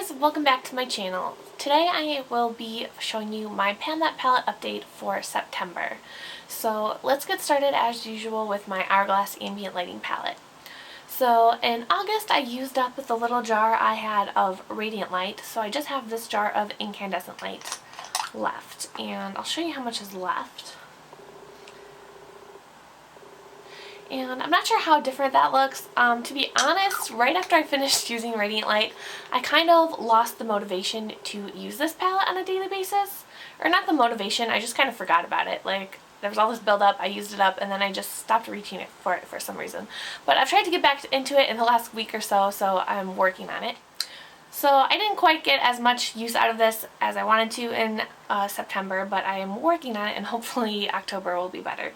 guys, welcome back to my channel. Today I will be showing you my Pan That Palette update for September. So let's get started as usual with my Hourglass Ambient Lighting palette. So in August I used up the little jar I had of Radiant Light, so I just have this jar of incandescent light left, and I'll show you how much is left. And I'm not sure how different that looks. To be honest, right after I finished using Radiant Light, I kind of lost the motivation to use this palette on a daily basis. Or not the motivation, I just kind of forgot about it. Like, there was all this buildup, I used it up, and then I just stopped reaching for it for some reason. But I've tried to get back into it in the last week or so, so I'm working on it. So I didn't quite get as much use out of this as I wanted to in September, but I am working on it, and hopefully October will be better.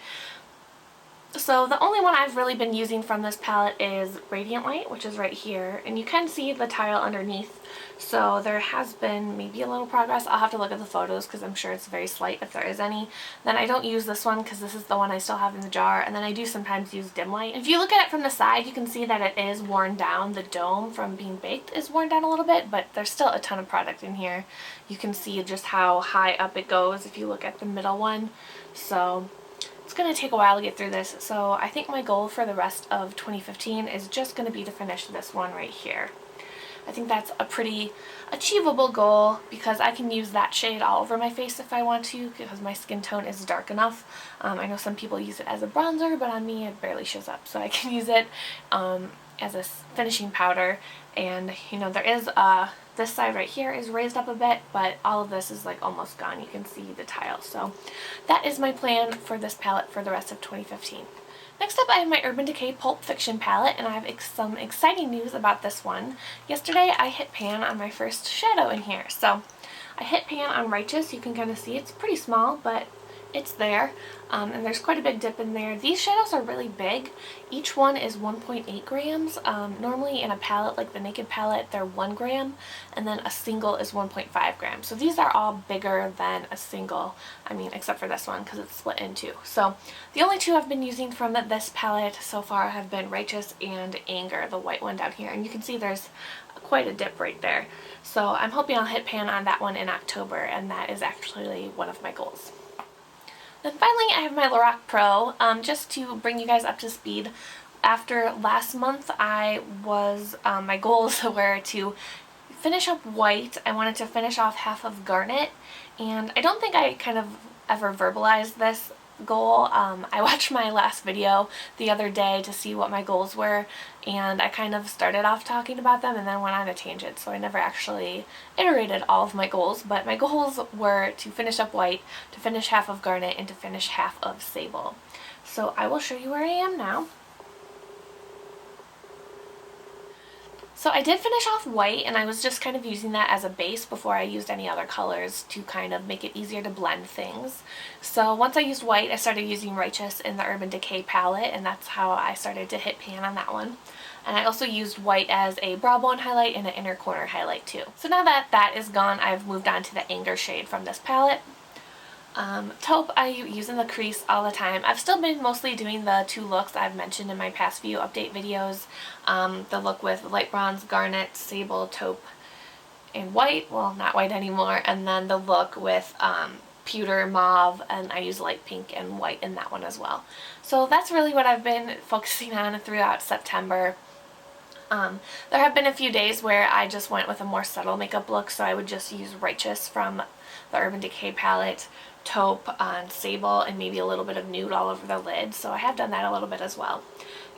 So the only one I've really been using from this palette is Radiant Light, which is right here, and you can see the tile underneath, so there has been maybe a little progress. I'll have to look at the photos because I'm sure it's very slight if there is any. Then I don't use this one because this is the one I still have in the jar, and then I do sometimes use Dim Light. If you look at it from the side, you can see that it is worn down. The dome from being baked is worn down a little bit, but there's still a ton of product in here. You can see just how high up it goes if you look at the middle one. So it's going to take a while to get through this, so I think my goal for the rest of 2015 is just going to be to finish this one right here. I think that's a pretty achievable goal because I can use that shade all over my face if I want to, because my skin tone is dark enough. I know some people use it as a bronzer, but on me it barely shows up, so I can use it as a finishing powder. And you know, there is this side right here is raised up a bit, but all of this is like almost gone. You can see the tile. So that is my plan for this palette for the rest of 2015. Next up I have my Urban Decay Pulp Fiction palette, and I have some exciting news about this one. Yesterday I hit pan on my first shadow in here. So I hit pan on Righteous. You can kind of see it's pretty small, but it's there, and there's quite a big dip in there. These shadows are really big. Each one is 1.8 grams. Normally in a palette like the Naked palette they're 1 gram, and then a single is 1.5 grams. So these are all bigger than a single, I mean except for this one because it's split in two. So the only two I've been using from this palette so far have been Righteous and Anger, the white one down here, and you can see there's quite a dip right there. So I'm hoping I'll hit pan on that one in October, and that is actually one of my goals. Then finally I have my Lorac Pro, just to bring you guys up to speed. After last month my goals were to finish up white. I wanted to finish off half of garnet, and I don't think I kind of ever verbalized this goal. I watched my last video the other day to see what my goals were, and I kind of started off talking about them and then went on a tangent, so I never actually iterated all of my goals. But my goals were to finish up white, to finish half of garnet, and to finish half of sable. So I will show you where I am now. So I did finish off white, and I was just kind of using that as a base before I used any other colors to kind of make it easier to blend things. So once I used white, I started using Righteous in the Urban Decay palette, and that's how I started to hit pan on that one. And I also used white as a brow bone highlight and an inner corner highlight too. So now that that is gone, I've moved on to the Anger shade from this palette. Taupe I use in the crease all the time. I've still been mostly doing the two looks I've mentioned in my past few update videos. The look with light bronze, garnet, sable, taupe, and white. Well, not white anymore. And then the look with pewter, mauve, and I use light pink and white in that one as well. So that's really what I've been focusing on throughout September. There have been a few days where I just went with a more subtle makeup look, so I would just use Righteous from the Urban Decay palette, taupe on sable, and maybe a little bit of nude all over the lid. So I have done that a little bit as well.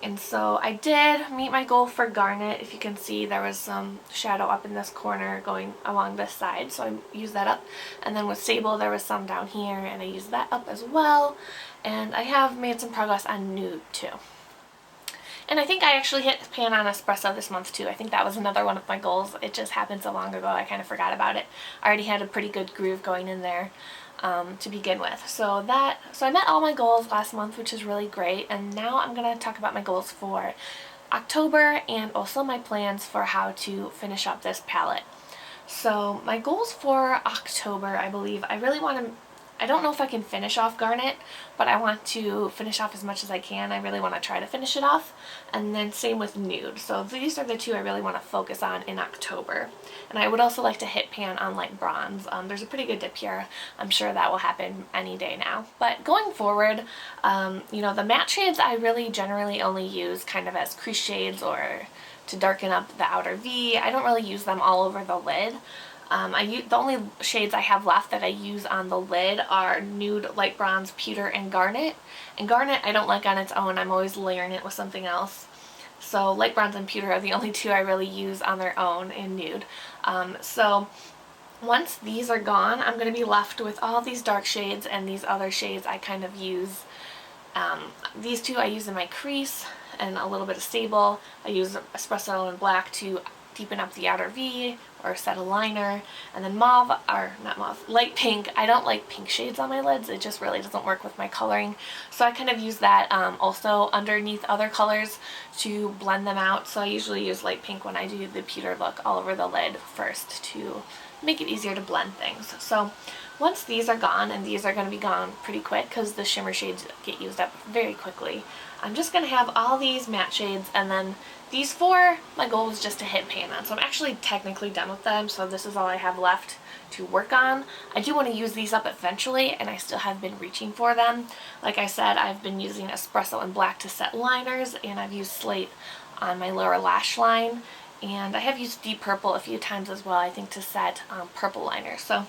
And so I did meet my goal for garnet. If you can see, there was some shadow up in this corner going along this side, so I used that up. And then with sable there was some down here, and I used that up as well. And I have made some progress on nude too. And I think I actually hit pan on espresso this month too. I think that was another one of my goals. It just happened so long ago I kind of forgot about it. I already had a pretty good groove going in there to begin with. So I met all my goals last month, which is really great. And now I'm going to talk about my goals for October and also my plans for how to finish up this palette. So my goals for October, I believe, I really want to I don't know if I can finish off Garnet, but I want to finish off as much as I can. I really want to try to finish it off. And then same with Nude. So these are the two I really want to focus on in October. And I would also like to hit pan on Light Bronze. There's a pretty good dip here. I'm sure that will happen any day now. But going forward, you know, the matte shades I really generally only use kind of as crease shades or to darken up the outer V. I don't really use them all over the lid. The only shades I have left that I use on the lid are Nude, Light Bronze, Pewter, and Garnet. And Garnet I don't like on its own. I'm always layering it with something else. So Light Bronze and Pewter are the only two I really use on their own in Nude. So once these are gone, I'm going to be left with all these dark shades and these other shades I kind of use. These two I use in my crease and a little bit of Sable. I use Espresso and Black to deepen up the outer V or set a liner, and then Mauve, or not Mauve, Light Pink. I don't like pink shades on my lids. It just really doesn't work with my coloring. So I kind of use that also underneath other colors to blend them out. So I usually use Light Pink when I do the pewter look all over the lid first to make it easier to blend things. So once these are gone, and these are going to be gone pretty quick because the shimmer shades get used up very quickly, I'm just going to have all these matte shades, and then these four, my goal is just to hit pan on. So I'm actually technically done with them, so this is all I have left to work on. I do want to use these up eventually, and I still have been reaching for them. Like I said, I've been using Espresso and Black to set liners, and I've used Slate on my lower lash line, and I have used Deep Purple a few times as well, I think, to set purple liner. So,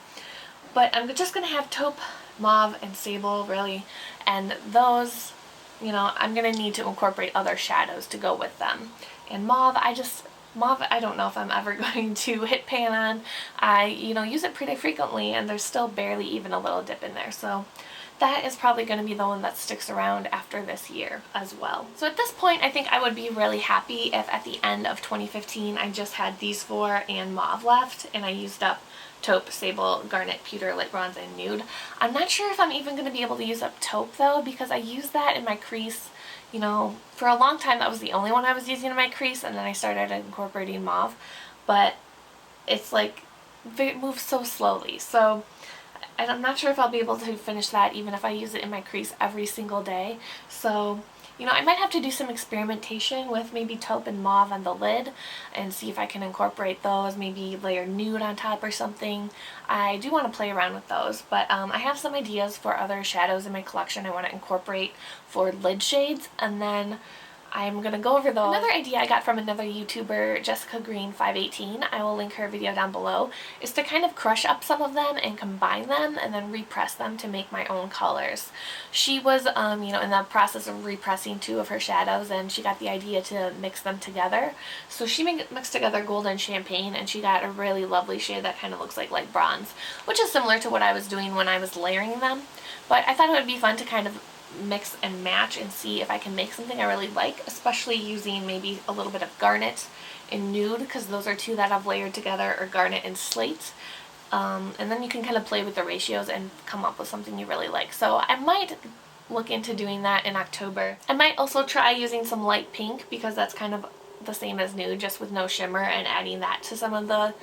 but I'm just going to have Taupe, Mauve, and Sable, really, and those, you know, I'm going to need to incorporate other shadows to go with them. And Mauve, I don't know if I'm ever going to hit pan on. I, you know, use it pretty frequently, and there's still barely even a little dip in there. So that is probably going to be the one that sticks around after this year as well. So at this point, I think I would be really happy if at the end of 2015 I just had these four and Mauve left, and I used up Taupe, Sable, Garnet, Pewter, Light Bronze, and Nude. I'm not sure if I'm even going to be able to use up Taupe though, because I used that in my crease. You know, for a long time that was the only one I was using in my crease, and then I started incorporating Mauve, but it's like, it moves so slowly, so I'm not sure if I'll be able to finish that even if I use it in my crease every single day. So, you know, I might have to do some experimentation with maybe Taupe and Mauve on the lid and see if I can incorporate those, maybe layer Nude on top or something. I do want to play around with those, but I have some ideas for other shadows in my collection I want to incorporate for lid shades, and then I'm going to go over those. Another idea I got from another YouTuber, Jessica Green 518, I will link her video down below, is to kind of crush up some of them and combine them and then repress them to make my own colors. She was, you know, in the process of repressing two of her shadows, and she got the idea to mix them together. So she mixed together Gold and Champagne, and she got a really lovely shade that kind of looks like Light Bronze, which is similar to what I was doing when I was layering them. But I thought it would be fun to kind of mix and match and see if I can make something I really like, especially using maybe a little bit of Garnet and Nude, because those are two that I've layered together, or Garnet and Slate. And then you can kind of play with the ratios and come up with something you really like. So I might look into doing that in October. I might also try using some Light Pink, because that's kind of the same as Nude, just with no shimmer, and adding that to some of the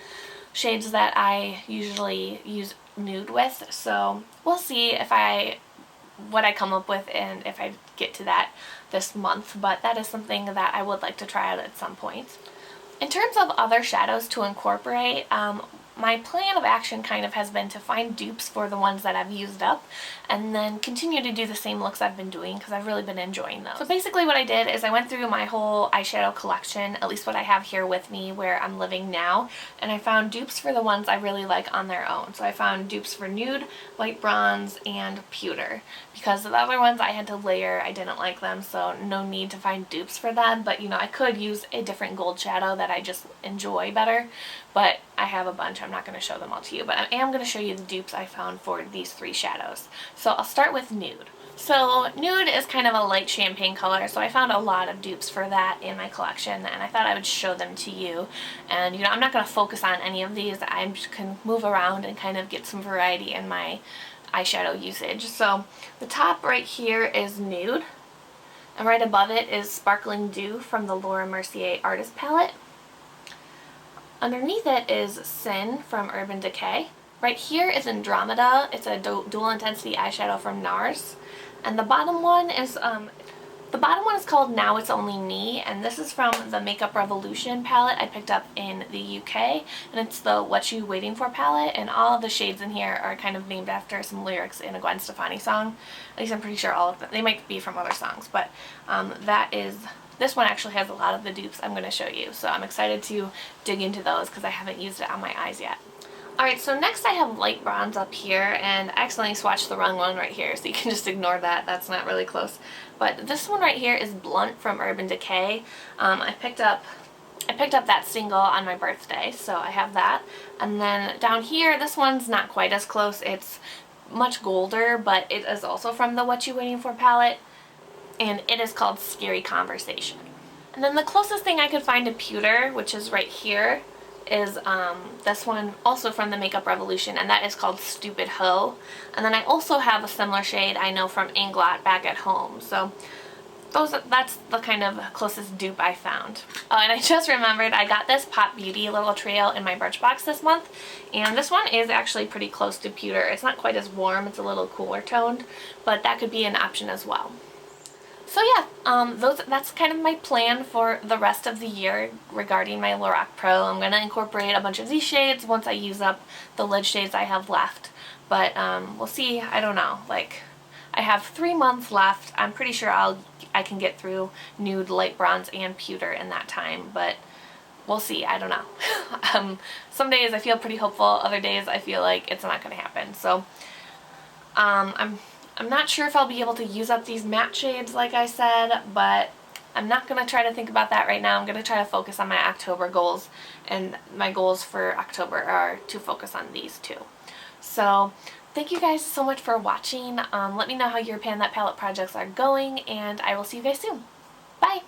shades that I usually use Nude with. So we'll see what I come up with and if I get to that this month, but that is something that I would like to try out at some point. In terms of other shadows to incorporate, my plan of action kind of has been to find dupes for the ones that I've used up, and then continue to do the same looks I've been doing, because I've really been enjoying those. So basically what I did is I went through my whole eyeshadow collection, at least what I have here with me where I'm living now, and I found dupes for the ones I really like on their own. So I found dupes for Nude, Light Bronze, and Pewter, because the other ones I had to layer, I didn't like them, so no need to find dupes for them. But you know, I could use a different gold shadow that I just enjoy better, but I have a bunch. I'm not going to show them all to you, but I am going to show you the dupes I found for these three shadows. So I'll start with Nude. So Nude is kind of a light champagne color, so I found a lot of dupes for that in my collection, and I thought I would show them to you. And you know, I'm not going to focus on any of these. I just can move around and kind of get some variety in my eyeshadow usage. So the top right here is Nude, and right above it is Sparkling Dew from the Laura Mercier Artist Palette. Underneath it is Sin from Urban Decay. Right here is Andromeda. It's a dual intensity eyeshadow from NARS. And the bottom one is called Now It's Only Me, and this is from the Makeup Revolution palette I picked up in the UK, and it's the What You Waiting For palette, and all of the shades in here are kind of named after some lyrics in a Gwen Stefani song. At least I'm pretty sure all of them. They might be from other songs, but this one actually has a lot of the dupes I'm going to show you, so I'm excited to dig into those because I haven't used it on my eyes yet. Alright, so next I have light bronze up here, and I accidentally swatched the wrong one right here, so you can just ignore that. That's not really close. But this one right here is Blunt from Urban Decay. I picked up that single on my birthday, so I have that. And then down here, this one's not quite as close. It's much golder, but it is also from the What You Waiting For palette, and it is called Scary Conversation. And then the closest thing I could find to pewter, which is right here, is this one, also from the Makeup Revolution, and that is called Stupid Hoe. And then I also have a similar shade I know from Inglot Back at Home. So that's the kind of closest dupe I found. Oh, and I just remembered I got this Pop Beauty little trio in my Birchbox this month, and this one is actually pretty close to pewter. It's not quite as warm, it's a little cooler toned, but that could be an option as well. So yeah, that's kind of my plan for the rest of the year regarding my Lorac Pro. I'm going to incorporate a bunch of these shades once I use up the lid shades I have left. But we'll see. I don't know. Like, I have 3 months left. I'm pretty sure I can get through nude, light bronze, and pewter in that time. But we'll see. I don't know. Some days I feel pretty hopeful. Other days I feel like it's not going to happen. So I'm not sure if I'll be able to use up these matte shades like I said, but I'm not going to try to think about that right now. I'm going to try to focus on my October goals, and my goals for October are to focus on these two. So thank you guys so much for watching. Let me know how your Pan That Palette projects are going, and I will see you guys soon. Bye!